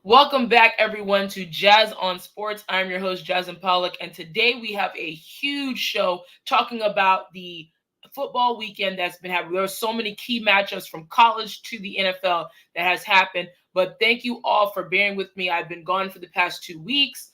Welcome back, everyone, to Jazz on Sports. I'm your host, Jasmine Pollock, and today we have a huge show talking about the football weekend that's been happening. There are so many key matchups from college to the NFL that has happened, but thank you all for bearing with me. I've been gone for the past 2 weeks.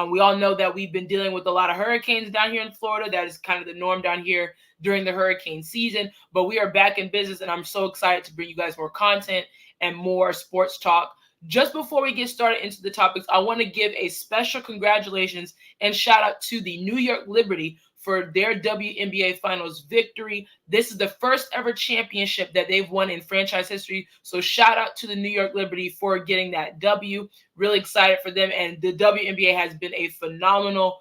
We all know that we've been dealing with a lot of hurricanes down here in Florida. That is kind of the norm down here during the hurricane season, but we are back in business, and I'm so excited to bring you guys more content and more sports talk. Just before we get started into the topics, I want to give a special congratulations and shout out to the New York Liberty for their WNBA Finals victory. This is the first ever championship that they've won in franchise history. So shout out to the New York Liberty for getting that W. Really excited for them. And the WNBA has been a phenomenal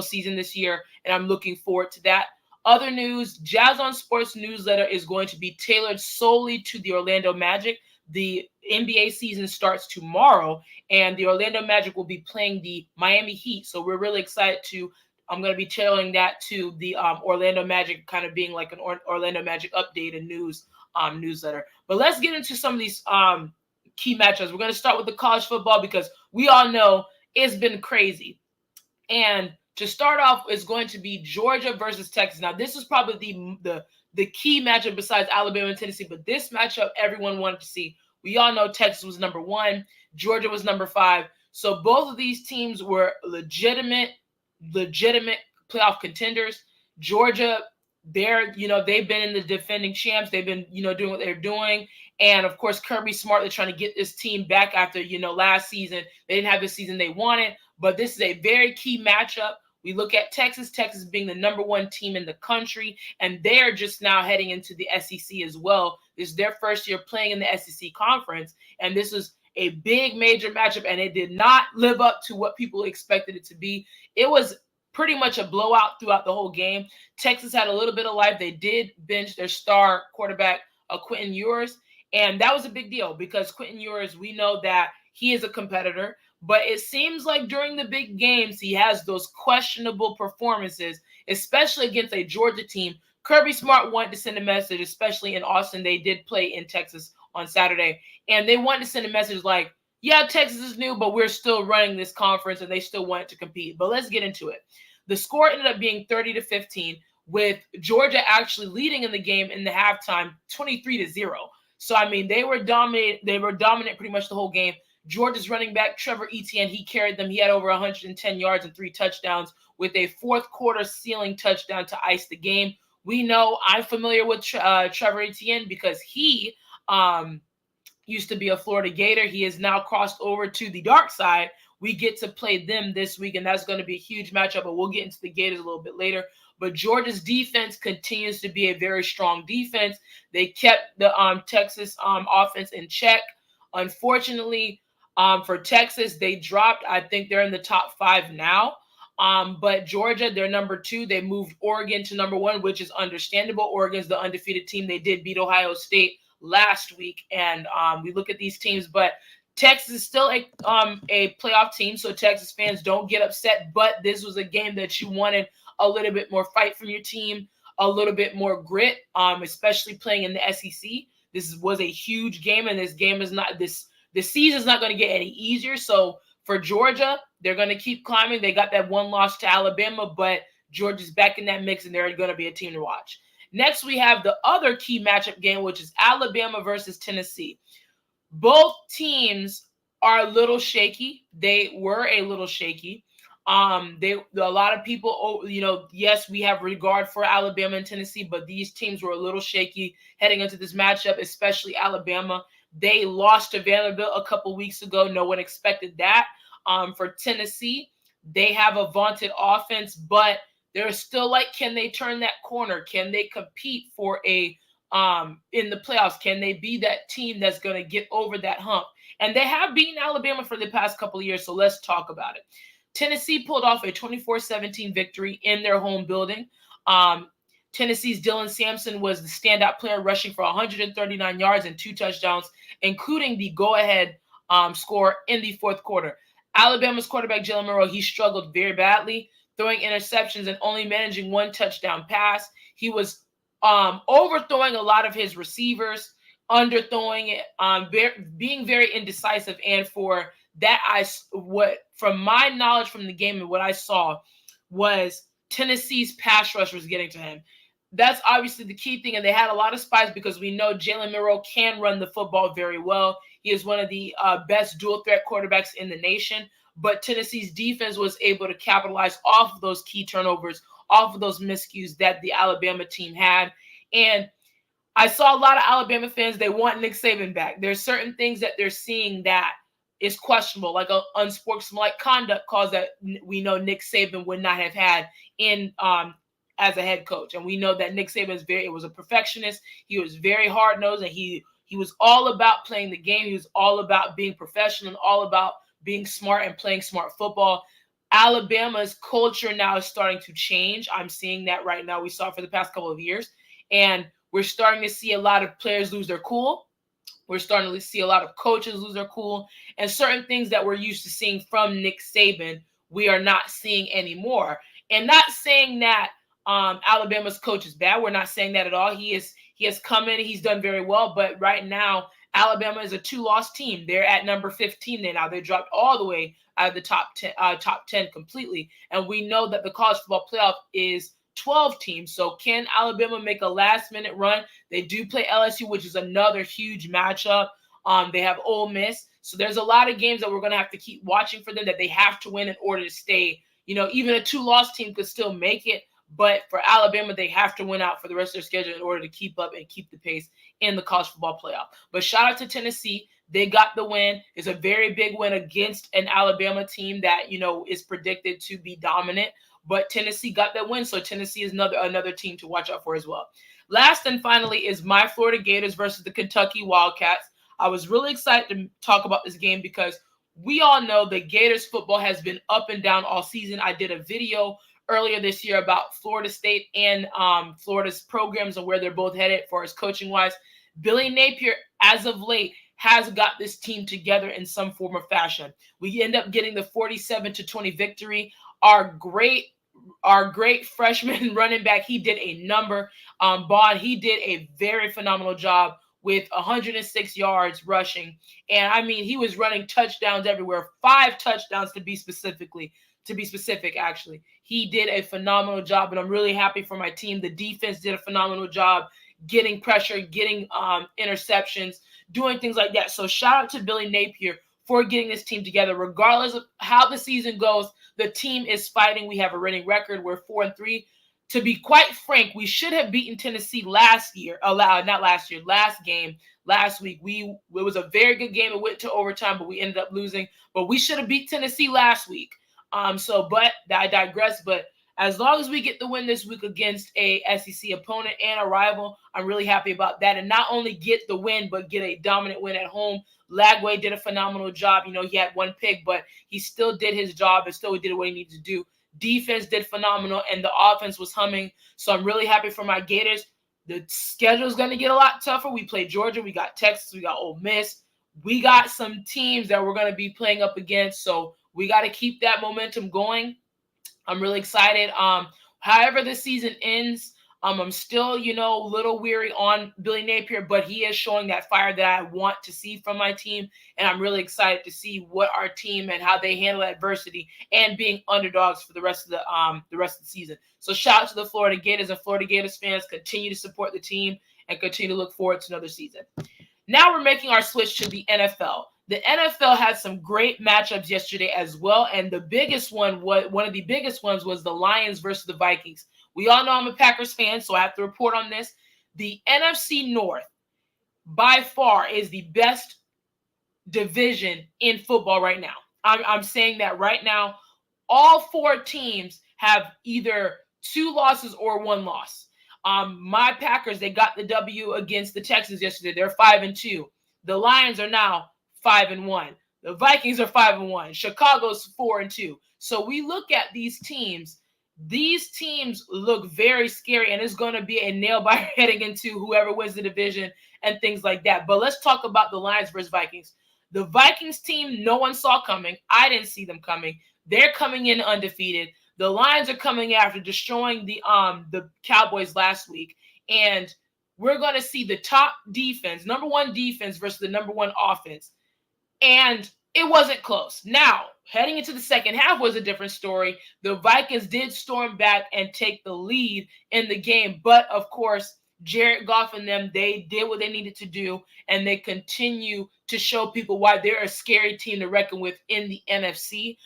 season this year, and I'm looking forward to that. Other news, Jazz on Sports newsletter is going to be tailored solely to the Orlando Magic. The NBA season starts tomorrow, and the Orlando Magic will be playing the Miami Heat. So we're really excited to. I'm going to be tailoring that to the Orlando Magic, kind of being like an Orlando Magic update and news newsletter. But let's get into some of these key matchups. We're going to start with the college football because we all know it's been crazy. And to start off is going to be Georgia versus Texas. Now, this is probably the key matchup besides Alabama and Tennessee, but this matchup everyone wanted to see. We all know Texas was number 1, Georgia was number 5. So both of these teams were legitimate playoff contenders. Georgia, they've been in the defending champs. They've been, doing what they're doing. And of course, Kirby Smart, they're trying to get this team back after, last season. They didn't have the season they wanted, but this is a very key matchup. We look at Texas being the number 1 team in the country, and they're just now heading into the SEC as well. This is their first year playing in the SEC conference, and this is a big major matchup, and it did not live up to what people expected it to be. It was pretty much a blowout throughout the whole game. Texas had a little bit of life. They did bench their star quarterback, Quentin Ewers, and that was a big deal because Quentin Ewers, we know that he is a competitor. But it seems like during the big games, he has those questionable performances, especially against a Georgia team. Kirby Smart wanted to send a message, especially in Austin. They did play in Texas on Saturday. And they wanted to send a message like, yeah, Texas is new, but we're still running this conference, and they still wanted to compete. But let's get into it. The score ended up being 30-15, with Georgia actually leading in the game in the halftime, 23-0. So, I mean, they were dominant. They were dominant pretty much the whole game. Georgia's running back, Trevor Etienne, he carried them. He had over 110 yards and 3 touchdowns with a fourth quarter ceiling touchdown to ice the game. We know I'm familiar with Trevor Etienne because he used to be a Florida Gator. He has now crossed over to the dark side. We get to play them this week, and that's going to be a huge matchup, but we'll get into the Gators a little bit later. But Georgia's defense continues to be a very strong defense. They kept the Texas offense in check. Unfortunately, for Texas, they dropped. I think they're in the top 5 now. But Georgia, they're number 2. They moved Oregon to number 1, which is understandable. Oregon's the undefeated team. They did beat Ohio State last week. And we look at these teams, but Texas is still a playoff team, so Texas fans don't get upset. But this was a game that you wanted a little bit more fight from your team, a little bit more grit, especially playing in the SEC. This was a huge game, and this game is not this. The season's not going to get any easier. So for Georgia, they're going to keep climbing. They got that one loss to Alabama, but Georgia's back in that mix, and they're going to be a team to watch. Next, we have the other key matchup game, which is Alabama versus Tennessee. Both teams are a little shaky. They were a little shaky. A lot of people, yes, we have regard for Alabama and Tennessee, but these teams were a little shaky heading into this matchup, especially Alabama. They lost to Vanderbilt a couple weeks ago. No one expected that. For Tennessee, they have a vaunted offense, but they're still like, can they turn that corner? Can they compete for in the playoffs? Can they be that team that's going to get over that hump? And they have beaten Alabama for the past couple of years, so let's talk about it. Tennessee pulled off a 24-17 victory in their home building. Tennessee's Dylan Sampson was the standout player, rushing for 139 yards and 2 touchdowns, including the go-ahead score in the fourth quarter. Alabama's quarterback, Jalen Monroe, he struggled very badly, throwing interceptions and only managing 1 touchdown pass. He was overthrowing a lot of his receivers, underthrowing it, being very indecisive. And for what from my knowledge from the game and what I saw was Tennessee's pass rush was getting to him. That's obviously the key thing, and they had a lot of spies because we know Jalen Milroe can run the football very well. He is one of the best dual threat quarterbacks in the nation, but Tennessee's defense was able to capitalize off of those key turnovers, off of those miscues that the Alabama team had. And I saw a lot of Alabama fans, they want Nick Saban back. There's certain things that they're seeing that is questionable, like a unsportsmanlike conduct cause that we know Nick Saban would not have had in as a head coach. And we know that Nick Saban was a perfectionist. He was very hard-nosed, and he was all about playing the game. He was all about being professional and all about being smart and playing smart football. Alabama's culture now is starting to change. I'm seeing that right now. We saw it for the past couple of years. And we're starting to see a lot of players lose their cool. We're starting to see a lot of coaches lose their cool. And certain things that we're used to seeing from Nick Saban, we are not seeing anymore. And not saying that Alabama's coach is bad. We're not saying that at all. He has come in. He's done very well. But right now, Alabama is a 2-loss team. They're at number 15 now. They dropped all the way out of the top 10 completely. And we know that the college football playoff is 12 teams. So can Alabama make a last-minute run? They do play LSU, which is another huge matchup. They have Ole Miss. So there's a lot of games that we're going to have to keep watching for them that they have to win in order to stay. Even a 2-loss team could still make it. But for Alabama, they have to win out for the rest of their schedule in order to keep up and keep the pace in the college football playoff. But shout out to Tennessee. They got the win. It's a very big win against an Alabama team that, is predicted to be dominant. But Tennessee got that win, so Tennessee is another team to watch out for as well. Last and finally is my Florida Gators versus the Kentucky Wildcats. I was really excited to talk about this game because we all know that Gators football has been up and down all season. I did a video earlier this year about Florida State and Florida's programs and where they're both headed for us coaching-wise. Billy Napier, as of late, has got this team together in some form or fashion. We end up getting the 47-20 victory. Our great freshman running back, he did a number. Bond, he did a very phenomenal job with 106 yards rushing. And I mean, he was running touchdowns everywhere, 5 touchdowns to be specific, actually. He did a phenomenal job, and I'm really happy for my team. The defense did a phenomenal job getting pressure, getting interceptions, doing things like that. So shout out to Billy Napier for getting this team together. Regardless of how the season goes, the team is fighting. We have a winning record. We're 4-3. To be quite frank, we should have beaten Tennessee last game, last week. It was a very good game. It went to overtime, but we ended up losing. But we should have beat Tennessee last week. But I digress. But as long as we get the win this week against a SEC opponent and a rival, I'm really happy about that. And not only get the win, but get a dominant win at home. Lagway did a phenomenal job. He had 1 pick, but he still did his job and still did what he needed to do. Defense did phenomenal, and the offense was humming. So I'm really happy for my Gators. The schedule is going to get a lot tougher. We play Georgia. We got Texas. We got Ole Miss. We got some teams that we're going to be playing up against. So we got to keep that momentum going. I'm really excited. However the season ends, I'm still, a little weary on Billy Napier, but he is showing that fire that I want to see from my team. And I'm really excited to see what our team and how they handle adversity and being underdogs for the rest of the season. So shout out to the Florida Gators, and Florida Gators fans. Continue to support the team and continue to look forward to another season. Now we're making our switch to the NFL. The NFL had some great matchups yesterday as well, and one of the biggest ones was the Lions versus the Vikings. We all know I'm a Packers fan, so I have to report on this. The NFC North, by far, is the best division in football right now. I'm saying that right now. All 4 teams have either 2 losses or 1 loss. My Packers, they got the W against the Texans yesterday. They're 5-2. The Lions are now 5-1. The Vikings are 5-1. Chicago's 4-2. So we look at these teams. These teams look very scary, and it's going to be a nail-biter heading into whoever wins the division and things like that. But let's talk about the Lions versus Vikings. The Vikings team, no one saw coming. I didn't see them coming. They're coming in undefeated. The Lions are coming after destroying the Cowboys last week, and we're going to see the top defense, number 1 defense versus the number 1 offense. And it wasn't close. Now, heading into the second half was a different story. The Vikings did storm back and take the lead in the game, but of course, Jared Goff and them, they did what they needed to do, and they continue to show people why they're a scary team to reckon with in the NFC.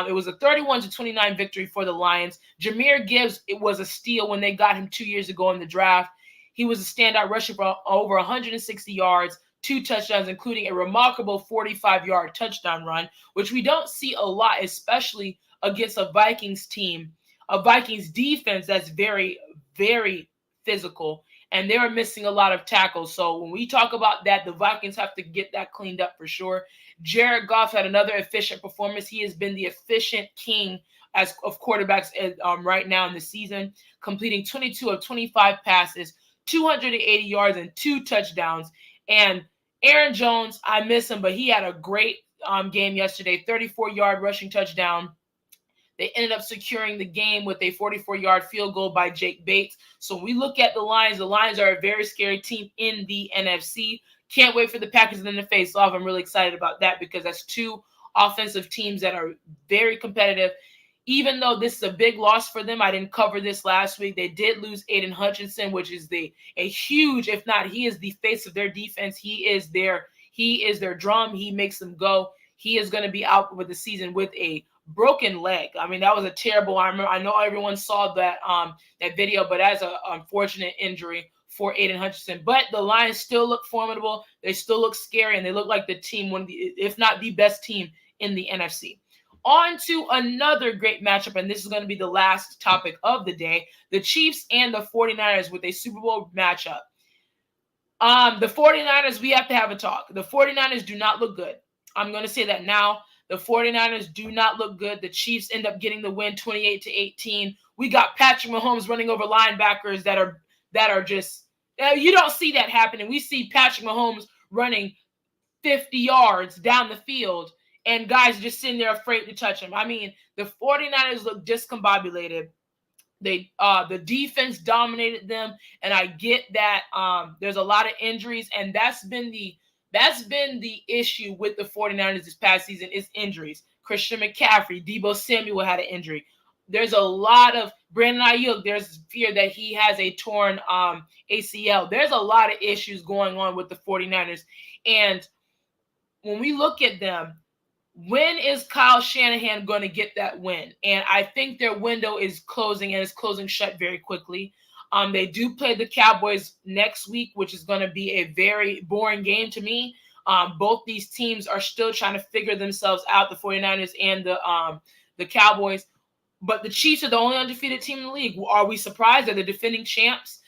It was a 31-29 victory for the Lions. Jahmyr Gibbs, it was a steal when they got him 2 years ago in the draft. He was a standout rusher for over 160 yards, 2 touchdowns, including a remarkable 45-yard touchdown run, which we don't see a lot, especially against a Vikings team, a Vikings defense that's very, very physical, and they were missing a lot of tackles. So when we talk about that, the Vikings have to get that cleaned up for sure. Jared Goff had another efficient performance. He has been the efficient king of quarterbacks right now in the season, completing 22 of 25 passes, 280 yards, and 2 touchdowns. And Aaron Jones, I miss him, but he had a great game yesterday, 34-yard rushing touchdown. They ended up securing the game with a 44-yard field goal by Jake Bates. So when we look at the Lions are a very scary team in the NFC. Can't wait for the Packers and then to face off. I'm really excited about that because that's two offensive teams that are very competitive. Even though this is a big loss for them, I didn't cover this last week. They did lose Aiden Hutchinson, which is a huge, if not, he is the face of their defense. He is their drum. He makes them go. He is going to be out with the season with a broken leg. I mean, that was a terrible. I know everyone saw that video, but that's an unfortunate injury for Aiden Hutchinson. But the Lions still look formidable. They still look scary, and they look like the team, one of the, if not the best team in the NFC. On to another great matchup, and this is going to be the last topic of the day, the Chiefs and the 49ers with a Super Bowl matchup. The 49ers, we have to have a talk. The 49ers do not look good. I'm going to say that now. The 49ers do not look good. The Chiefs end up getting the win 28-18. We got Patrick Mahomes running over linebackers that are just you don't see that happening. We see Patrick Mahomes running 50 yards down the field and guys just sitting there afraid to touch him. I mean, the 49ers look discombobulated. The defense dominated them, and I get that there's a lot of injuries, and that's been the issue with the 49ers this past season is injuries. Christian McCaffrey, Deebo Samuel had an injury. There's a lot of Brandon Ayuk. There's fear that he has a torn ACL. There's a lot of issues going on with the 49ers. And when we look at them, when is Kyle Shanahan going to get that win? And I think their window is closing, and it's closing shut very quickly. They do play the Cowboys next week, which is going to be a very boring game to me. Both these teams are still trying to figure themselves out, the 49ers and the Cowboys. But the Chiefs are the only undefeated team in the league. Are we surprised? They're the defending champs.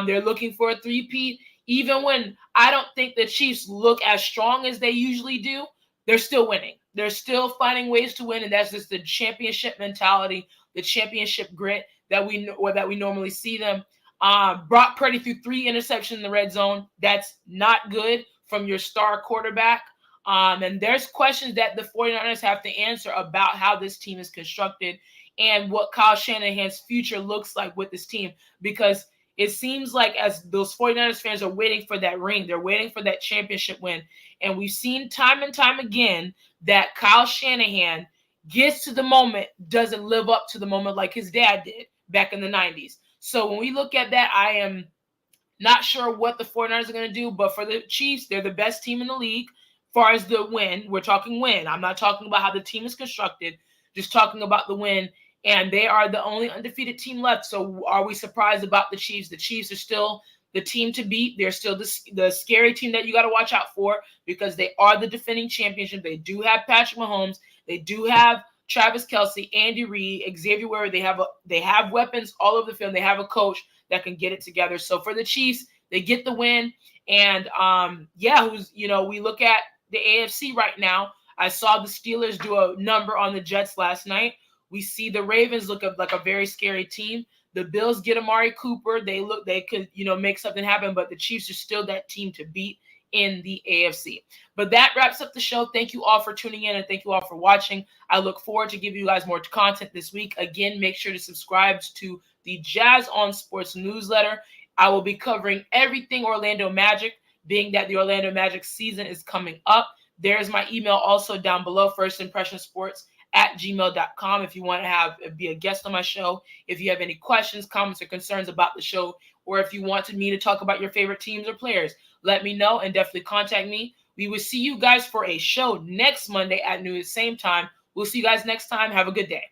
They're looking for a three-peat. Even when I don't think the Chiefs look as strong as they usually do, they're still winning. They're still finding ways to win, and that's just the championship mentality, the championship grit that we normally see them. Brock Purdy threw 3 interceptions in the red zone. That's not good from your star quarterback. And there's questions that the 49ers have to answer about how this team is constructed and what Kyle Shanahan's future looks like with this team, because it seems like as those 49ers fans are waiting for that ring, they're waiting for that championship win. And we've seen time and time again that Kyle Shanahan gets to the moment, doesn't live up to the moment like his dad did back in the 90s. So when we look at that, I am not sure what the 49ers are going to do, but for the Chiefs, they're the best team in the league. As far as the win, we're talking win. I'm not talking about how the team is constructed, just talking about the win. And they are the only undefeated team left. So are we surprised about the Chiefs? The Chiefs are still the team to beat. They're still the scary team that you got to watch out for because they are the defending championship. They do have Patrick Mahomes. They do have Travis Kelce, Andy Reid, Xavier Ware. They have weapons all over the field. They have a coach that can get it together. So for the Chiefs, they get the win. And we look at the AFC right now. I saw the Steelers do a number on the Jets last night. We see the Ravens look like a very scary team. The Bills get Amari Cooper. They could, make something happen, but the Chiefs are still that team to beat in the AFC. But that wraps up the show. Thank you all for tuning in, and thank you all for watching. I look forward to giving you guys more content this week. Again, make sure to subscribe to the Jazz on Sports newsletter. I will be covering everything Orlando Magic, being that the Orlando Magic season is coming up. There's my email also down below, firstimpressionsports@gmail.com, if you want to be a guest on my show. If you have any questions, comments, or concerns about the show, or if you want me to talk about your favorite teams or players, let me know and definitely contact me. We will see you guys for a show next Monday at noon, same time. We'll see you guys next time. Have a good day.